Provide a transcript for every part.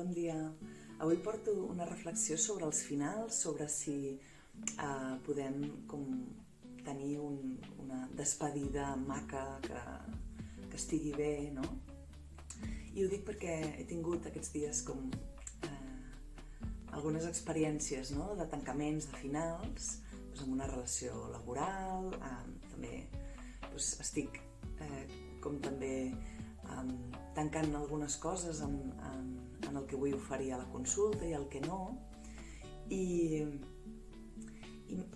bon dia. Avui porto una reflexió sobre els finals, sobre si podem tenir una despedida maca que estigui bé, no? I ho dic perquè he tingut aquests dies algunes experiències, no?, de tancaments, de finals, en una relació laboral, també estic també tancant algunes coses en el que vull oferir a la consulta i el que no, i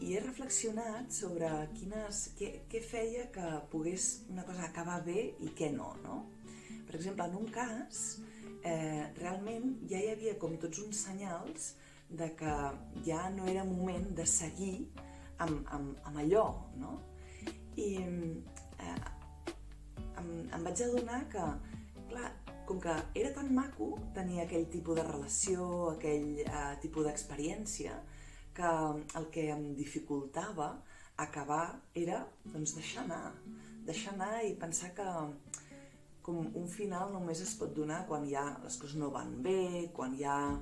he reflexionat sobre què feia que pogués una cosa acabar bé i què no, no? Per exemple, en un cas, realment ja hi havia com tots uns senyals de que ja no era moment de seguir amb allò, no? I em vaig adonar que, clar, com que era tan maco tenir aquell tipus de relació, aquell tipus d'experiència, que el que em dificultava acabar era deixar anar i pensar que com un final només es pot donar quan ja les coses no van bé, quan ja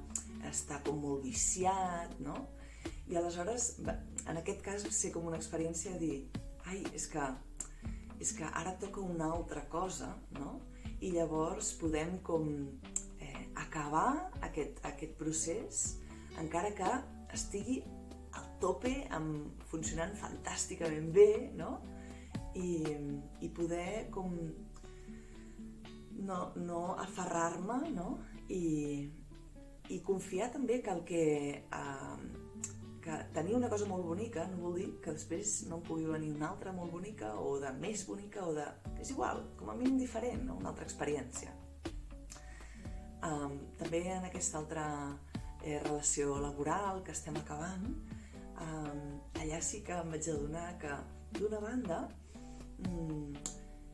està com molt viciat, no? I aleshores, en aquest cas, va ser com una experiència de dir, ai, és que ara toca una altra cosa, no? I llavors podem com acabar aquest procés, encara que estigui al tope, funcionant fantàsticament bé, no? I poder com no aferrar-me, no? I confiar també que tenir una cosa molt bonica no vol dir que després no en pugui venir una altra molt bonica o de més bonica o de... és igual, com a mínim diferent, no? Una altra experiència. També en aquesta altra relació laboral que estem acabant, allà sí que em vaig adonar que, d'una banda,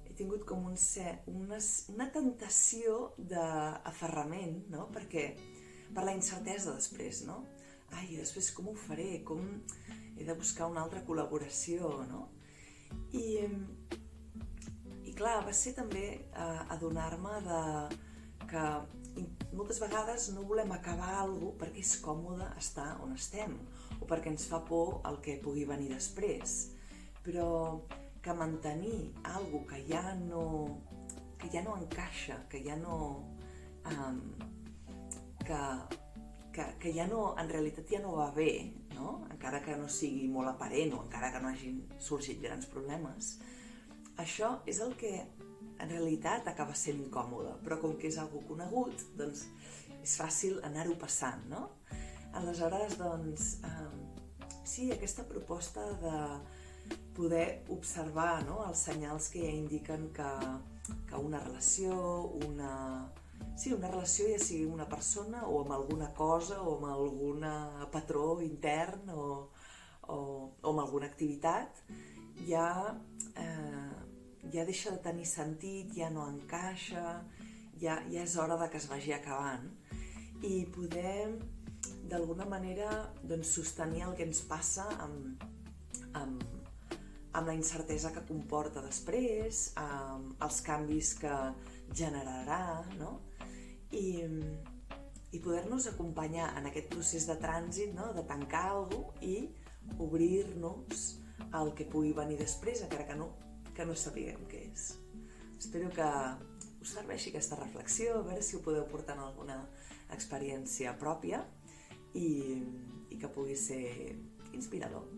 he tingut com una tentació d'aferrament, no? Perquè per la incertesa després, no? Ai, després com ho faré? Com he de buscar una altra col·laboració, no? I clar, va ser també adonar-me que moltes vegades no volem acabar alguna cosa perquè és còmode estar on estem o perquè ens fa por el que pugui venir després, però que mantenir alguna cosa que ja no encaixa, que ja no... que ja no, en realitat ja no va bé, no? Encara que no sigui molt aparent o encara que no hagin sorgit grans problemes, això és el que en realitat acaba sent incòmode, però com que és algo conegut, doncs és fàcil anar-ho passant, no? Aleshores, doncs, sí, aquesta proposta de poder observar, no?, els senyals que ja indiquen que una relació, una relació, ja sigui amb una persona o amb alguna cosa o amb algun patró intern o amb alguna activitat, ja deixa de tenir sentit, ja no encaixa, ja és hora que es vagi acabant i poder d'alguna manera sostenir el que ens passa amb la incertesa que comporta després, els canvis que generarà, no? I poder-nos acompanyar en aquest procés de trànsit, no?, de tancar alguna cosa i obrir-nos al que pugui venir després, encara que no sapiguem què és. Espero que us serveixi aquesta reflexió, a veure si ho podeu portar en alguna experiència pròpia i que pugui ser inspirador.